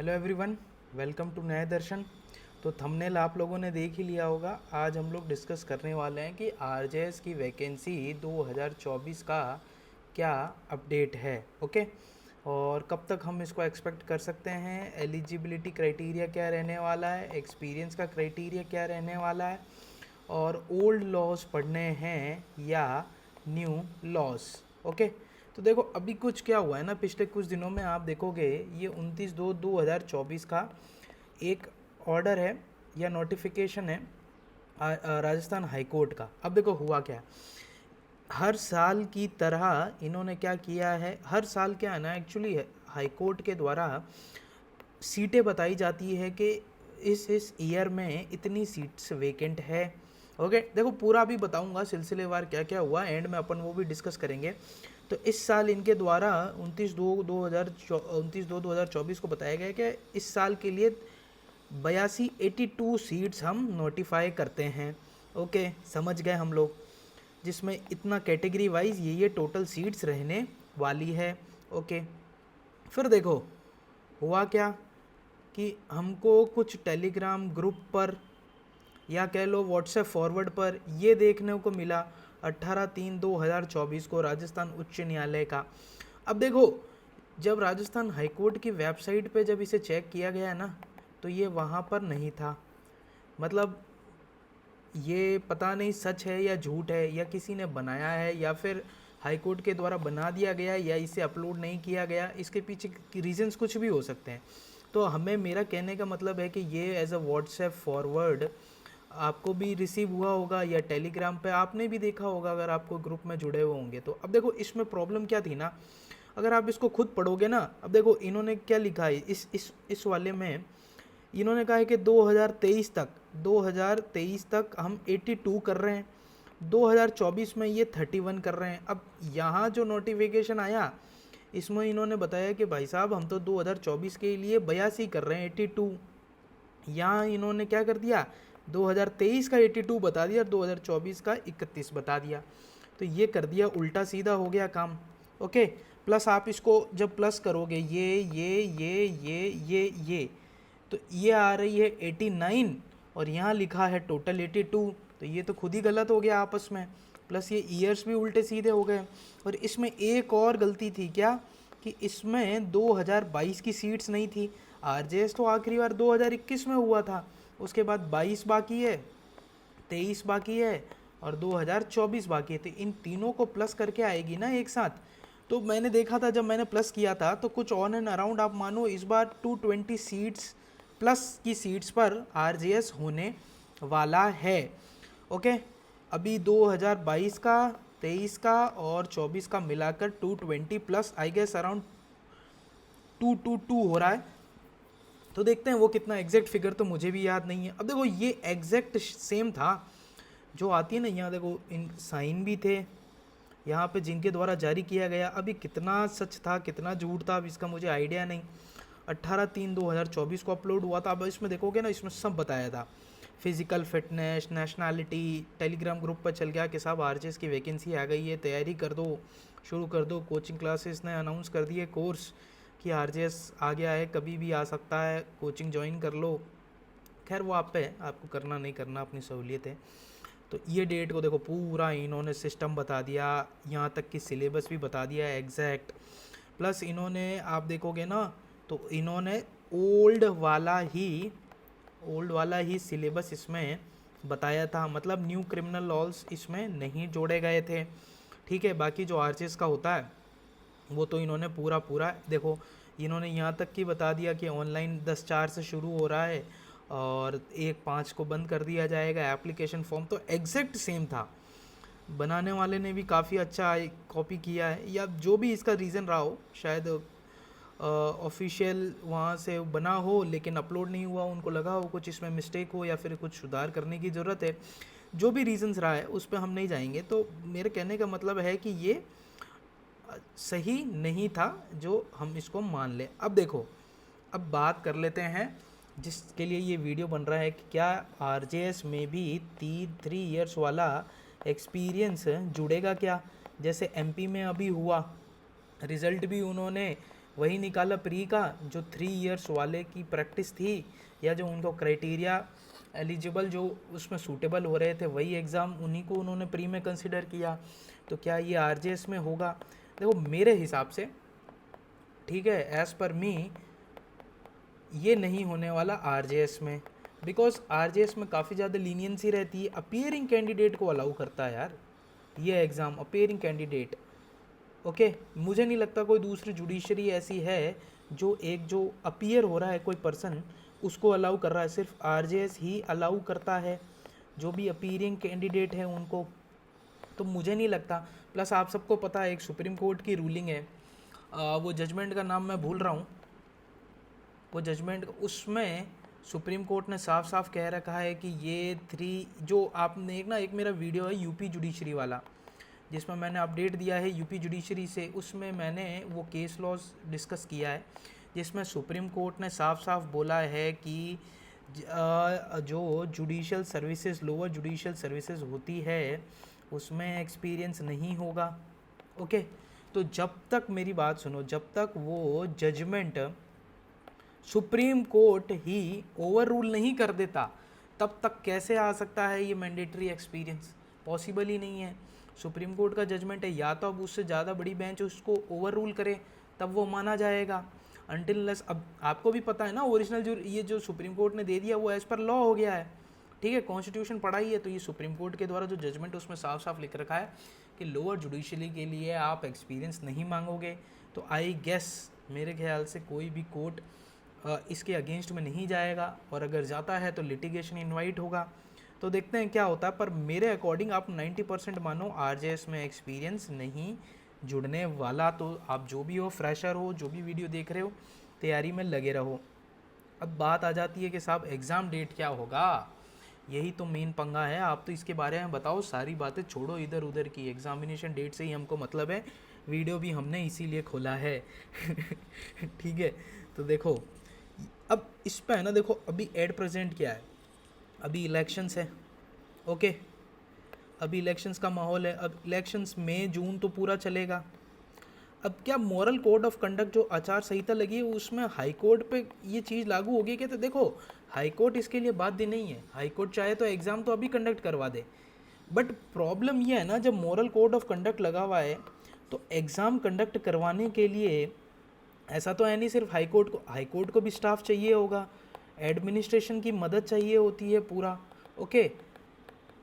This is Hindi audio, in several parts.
हेलो एवरीवन, वेलकम टू नए दर्शन। तो थंबनेल आप लोगों ने देख ही लिया होगा। आज हम लोग डिस्कस करने वाले हैं कि आरजेएस की वैकेंसी 2024 का क्या अपडेट है। ओके, और कब तक हम इसको एक्सपेक्ट कर सकते हैं, एलिजिबिलिटी क्राइटेरिया क्या रहने वाला है, एक्सपीरियंस का क्राइटेरिया क्या रहने वाला है, और ओल्ड लॉज पढ़ने हैं या न्यू लॉज। ओके, तो देखो अभी कुछ क्या हुआ है ना, पिछले कुछ दिनों में आप देखोगे ये 29/2/2024 का एक ऑर्डर है या नोटिफिकेशन है राजस्थान हाई कोर्ट का। अब देखो हुआ क्या है, हर साल की तरह इन्होंने क्या किया है, हर साल क्या है ना एक्चुअली हाई कोर्ट के द्वारा सीटें बताई जाती है कि इस ईयर में इतनी सीट्स वेकेंट है। ओके, देखो पूरा भी बताऊंगा सिलसिलेवार क्या क्या हुआ, एंड में अपन वो भी डिस्कस करेंगे। तो इस साल इनके द्वारा 29/2/2024 को बताया गया कि इस साल के लिए 82 सीट्स हम नोटिफाई करते हैं। ओके, समझ गए हम लोग, जिसमें इतना कैटेगरी वाइज ये टोटल सीट्स रहने वाली है। ओके, फिर देखो हुआ क्या कि हमको कुछ टेलीग्राम ग्रुप पर या कह लो व्हाट्सएप फॉरवर्ड पर ये देखने को मिला 18/3/2024 को राजस्थान उच्च न्यायालय का। अब देखो, जब राजस्थान हाईकोर्ट की वेबसाइट पे जब इसे चेक किया गया ना, तो ये वहाँ पर नहीं था। मतलब ये पता नहीं सच है या झूठ है, या किसी ने बनाया है, या फिर हाई कोर्ट के द्वारा बना दिया गया, या इसे अपलोड नहीं किया गया। इसके पीछे रीजंस कुछ भी हो सकते हैं। तो हमें, मेरा कहने का मतलब है कि ये एज अ व्हाट्सएप फॉरवर्ड आपको भी रिसीव हुआ होगा, या टेलीग्राम पे आपने भी देखा होगा अगर आपको ग्रुप में जुड़े हुए होंगे तो। अब देखो इसमें प्रॉब्लम क्या थी ना, अगर आप इसको खुद पढ़ोगे ना, अब देखो इन्होंने क्या लिखा है इस वाले में। इन्होंने कहा है कि 2023 तक हम 82 कर रहे हैं, 2024 में ये 31 कर रहे हैं। अब यहाँ जो नोटिफिकेशन आया इसमें इन्होंने बताया कि भाई साहब हम तो 2024 के लिए 82 कर रहे हैं, 82। यहाँ इन्होंने क्या कर दिया, 2023 का 82 बता दिया और 2024 का 31 बता दिया। तो ये कर दिया, उल्टा सीधा हो गया काम। ओके, प्लस आप इसको जब प्लस करोगे ये तो ये आ रही है 89, और यहाँ लिखा है टोटल 82। तो ये तो खुद ही गलत हो गया आपस में, प्लस ये ईयर्स भी उल्टे सीधे हो गए। और इसमें एक और गलती थी क्या, कि इसमें 2022 की सीट्स नहीं थी। आरजेएस तो आखिरी बार 2021 में हुआ था, उसके बाद 22 बाकी है, 23 बाकी है और 2024 बाकी है। तो इन तीनों को प्लस करके आएगी ना एक साथ। तो मैंने देखा था, जब मैंने प्लस किया था तो कुछ ऑन एंड अराउंड आप मानो इस बार 220 सीट्स प्लस की सीट्स पर आरजेएस होने वाला है। ओके, अभी 2022 का, 23 का और 24 का मिलाकर 220 प्लस आई गेस अराउंड 222 हो रहा है। तो देखते हैं वो कितना, एग्जैक्ट फिगर तो मुझे भी याद नहीं है। अब देखो ये एग्जैक्ट सेम था जो आती है ना, यहाँ देखो इन साइन भी थे यहाँ पे जिनके द्वारा जारी किया गया। अभी कितना सच था कितना झूठ था अब इसका मुझे आइडिया नहीं। 18/3/2024 को अपलोड हुआ था। अब इसमें देखोगे ना, इसमें सब बताया था, physical fitness, nationality. Telegram group पर चल गया कि साहब आरजेएस की वैकेंसी आ गई है, तैयारी कर दो, शुरू कर दो। कोचिंग क्लासेस ने अनाउंस कर दिए कोर्स कि आरजेएस आ गया है, कभी भी आ सकता है, कोचिंग ज्वाइन कर लो। खैर वो आप पे है, आपको करना नहीं करना अपनी सहूलियत है। तो ये डेट को देखो पूरा इन्होंने सिस्टम बता दिया, यहाँ तक कि सिलेबस भी बता दिया है एग्जैक्ट। प्लस इन्होंने आप देखोगे ना, तो इन्होंने ओल्ड वाला ही सिलेबस इसमें बताया था। मतलब न्यू क्रिमिनल लॉज इसमें नहीं जोड़े गए थे। ठीक है, बाकी जो आरजेएस का होता है वो तो इन्होंने पूरा पूरा देखो, इन्होंने यहाँ तक कि बता दिया कि ऑनलाइन 10/4 से शुरू हो रहा है और 1/5 को बंद कर दिया जाएगा। एप्लीकेशन फॉर्म तो एग्जैक्ट सेम था। बनाने वाले ने भी काफ़ी अच्छा कॉपी किया है, या जो भी इसका रीज़न रहा हो, शायद ऑफिशियल वहाँ से बना हो लेकिन अपलोड नहीं हुआ, उनको लगा हो कुछ इसमें मिस्टेक हो या फिर कुछ सुधार करने की ज़रूरत है। जो भी रीज़न्स रहा है उस पर हम नहीं जाएंगे। तो मेरे कहने का मतलब है कि ये सही नहीं था जो हम इसको मान लें। अब देखो, अब बात कर लेते हैं जिसके लिए ये वीडियो बन रहा है कि क्या आरजेएस में भी 3 इयर्स वाला एक्सपीरियंस जुड़ेगा क्या, जैसे एमपी में अभी हुआ। रिज़ल्ट भी उन्होंने वही निकाला प्री का, जो 3 इयर्स वाले की प्रैक्टिस थी या जो उनको क्राइटेरिया एलिजिबल जो उसमें सूटेबल हो रहे थे वही एग्ज़ाम उन्हीं को उन्होंने प्री में कंसिडर किया। तो क्या ये आरजेएस में होगा? देखो मेरे हिसाब से, ठीक है, एज़ पर मी ये नहीं होने वाला आरजेएस में, बिकॉज आरजेएस में काफ़ी ज़्यादा लीनियंसी रहती है, अपीयरिंग कैंडिडेट को अलाउ करता है यार ये एग्ज़ाम, अपीयरिंग कैंडिडेट। ओके, मुझे नहीं लगता कोई दूसरी जुडिशरी ऐसी है जो अपीयर हो रहा है कोई पर्सन उसको अलाउ कर रहा है, सिर्फ आरजेएस ही अलाउ करता है जो भी अपीयरिंग कैंडिडेट है उनको। तो मुझे नहीं लगता, प्लस आप सबको पता है एक सुप्रीम कोर्ट की रूलिंग है, वो जजमेंट का नाम मैं भूल रहा हूँ, वो जजमेंट उसमें सुप्रीम कोर्ट ने साफ साफ कह रखा है कि ये 3 जो आपने एक मेरा वीडियो है यूपी जुडिशरी वाला जिसमें मैंने अपडेट दिया है यूपी जुडिशरी से, उसमें मैंने वो केस लॉज डिस्कस किया है जिसमें सुप्रीम कोर्ट ने साफ साफ बोला है कि जो judicial services, lower judicial services होती है उसमें एक्सपीरियंस नहीं होगा। ओके, तो जब तक मेरी बात सुनो, जब तक वो जजमेंट सुप्रीम कोर्ट ही ओवर रूल नहीं कर देता तब तक कैसे आ सकता है ये मैंडेटरी एक्सपीरियंस? पॉसिबल ही नहीं है। सुप्रीम कोर्ट का जजमेंट है, या तो अब उससे ज़्यादा बड़ी बेंच उसको ओवर रूल करे तब वो माना जाएगा, अनटिल लेस। अब आपको भी पता है ना, ओरिजिनल जो सुप्रीम कोर्ट ने दे दिया वो एज़ पर लॉ हो गया है, ठीक है, कॉन्स्टिट्यूशन पढ़ा ही है, तो ये सुप्रीम कोर्ट के द्वारा जो जजमेंट उसमें साफ साफ लिख रखा है कि लोअर जुडिशरी के लिए आप एक्सपीरियंस नहीं मांगोगे। तो आई गेस मेरे ख्याल से कोई भी कोर्ट इसके अगेंस्ट में नहीं जाएगा, और अगर जाता है तो लिटिगेशन इनवाइट होगा। तो देखते हैं क्या होता है, पर मेरे अकॉर्डिंग आप 90% मानो आरजेएस में एक्सपीरियंस नहीं जुड़ने वाला। तो आप जो भी हो, फ्रेशर हो, जो भी वीडियो देख रहे हो, तैयारी में लगे रहो। अब बात आ जाती है कि साहब एग्ज़ाम डेट क्या होगा, यही तो मेन पंगा है। आप तो इसके बारे में बताओ, सारी बातें छोड़ो इधर उधर की, एग्जामिनेशन डेट से ही हमको मतलब है, वीडियो भी हमने इसीलिए खोला है ठीक है, तो देखो अब इस पे है ना, देखो अभी एट प्रेजेंट क्या है, अभी इलेक्शंस है, ओके, अभी इलेक्शंस का माहौल है, अब इलेक्शंस मई जून तो पूरा चलेगा। अब क्या मॉरल कोड ऑफ कंडक्ट जो आचार संहिता लगी है उसमें हाई कोर्ट पे ये चीज़ लागू होगी क्या? तो देखो हाई कोर्ट इसके लिए बाध्य नहीं है, हाई कोर्ट चाहे तो एग्ज़ाम तो अभी कंडक्ट करवा दे, बट प्रॉब्लम ये है ना, जब मॉरल कोड ऑफ कंडक्ट लगा हुआ है तो एग्ज़ाम कंडक्ट करवाने के लिए ऐसा तो है नहीं सिर्फ हाई कोर्ट को भी स्टाफ चाहिए होगा, एडमिनिस्ट्रेशन की मदद चाहिए होती है पूरा। ओके,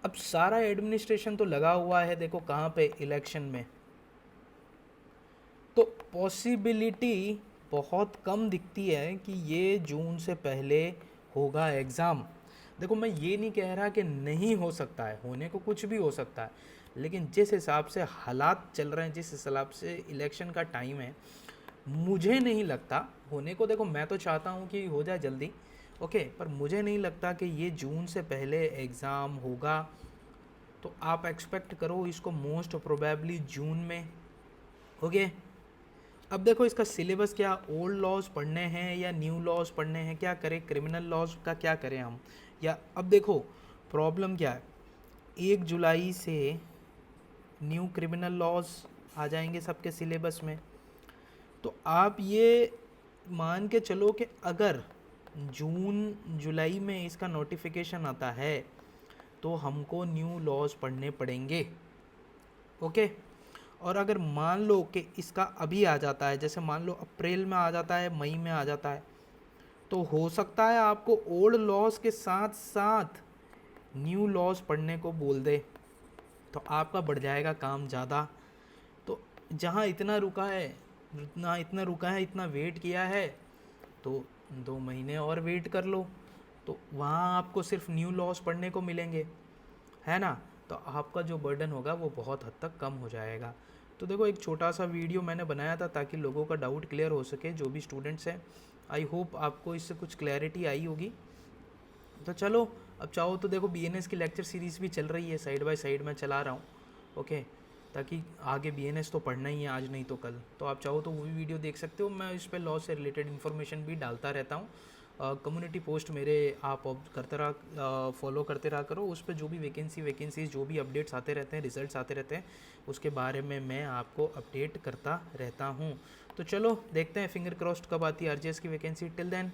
अब सारा एडमिनिस्ट्रेशन तो लगा हुआ है, देखो कहाँ पे, इलेक्शन में, तो पॉसिबिलिटी बहुत कम दिखती है कि ये जून से पहले होगा एग्ज़ाम। देखो मैं ये नहीं कह रहा कि नहीं हो सकता है, होने को कुछ भी हो सकता है, लेकिन जिस हिसाब से हालात चल रहे हैं, जिस हिसाब से इलेक्शन का टाइम है, मुझे नहीं लगता होने को। देखो मैं तो चाहता हूँ कि हो जाए जल्दी, ओके, पर मुझे नहीं लगता कि ये जून से पहले एग्ज़ाम होगा। तो आप एक्सपेक्ट करो इसको मोस्ट प्रोबेबली जून में, ओके। अब देखो इसका सिलेबस क्या, ओल्ड लॉज पढ़ने हैं या न्यू लॉज पढ़ने हैं, क्या करें, क्रिमिनल लॉज का क्या करें हम, या अब देखो प्रॉब्लम क्या है, 1 जुलाई से न्यू क्रिमिनल लॉज आ जाएंगे सबके सिलेबस में। तो आप ये मान के चलो कि अगर जून जुलाई में इसका नोटिफिकेशन आता है तो हमको न्यू लॉज पढ़ने पड़ेंगे, ओके। और अगर मान लो कि इसका अभी आ जाता है, जैसे मान लो अप्रैल में आ जाता है, मई में आ जाता है, तो हो सकता है आपको ओल्ड लॉज के साथ साथ न्यू लॉज पढ़ने को बोल दे, तो आपका बढ़ जाएगा काम ज़्यादा। तो जहाँ इतना रुका है, इतना वेट किया है, तो 2 महीने और वेट कर लो, तो वहाँ आपको सिर्फ न्यू लॉज पढ़ने को मिलेंगे, है ना। तो आपका जो बर्डन होगा वो बहुत हद तक कम हो जाएगा। तो देखो एक छोटा सा वीडियो मैंने बनाया था ताकि लोगों का डाउट क्लियर हो सके, जो भी स्टूडेंट्स हैं। आई होप आपको इससे कुछ क्लैरिटी आई होगी। तो चलो अब चाहो तो देखो बीएनएस की लेक्चर सीरीज़ भी चल रही है, साइड बाय साइड मैं चला रहा हूँ, ओके, ताकि आगे बीएनएस तो पढ़ना ही है, आज नहीं तो कल। तो आप चाहो तो वो भी वीडियो देख सकते हो, मैं इस पर लॉ से रिलेटेड इन्फॉर्मेशन भी डालता रहता हूँ, कम्युनिटी पोस्ट मेरे आप करते रहा फॉलो करते रहा करो, उस पर जो भी वैकेंसीज जो भी अपडेट्स आते रहते हैं, रिजल्ट्स आते रहते हैं, उसके बारे में मैं आपको अपडेट करता रहता हूँ। तो चलो देखते हैं फिंगर क्रॉस्ड कब आती है आरजीएस की वैकेंसी। Till then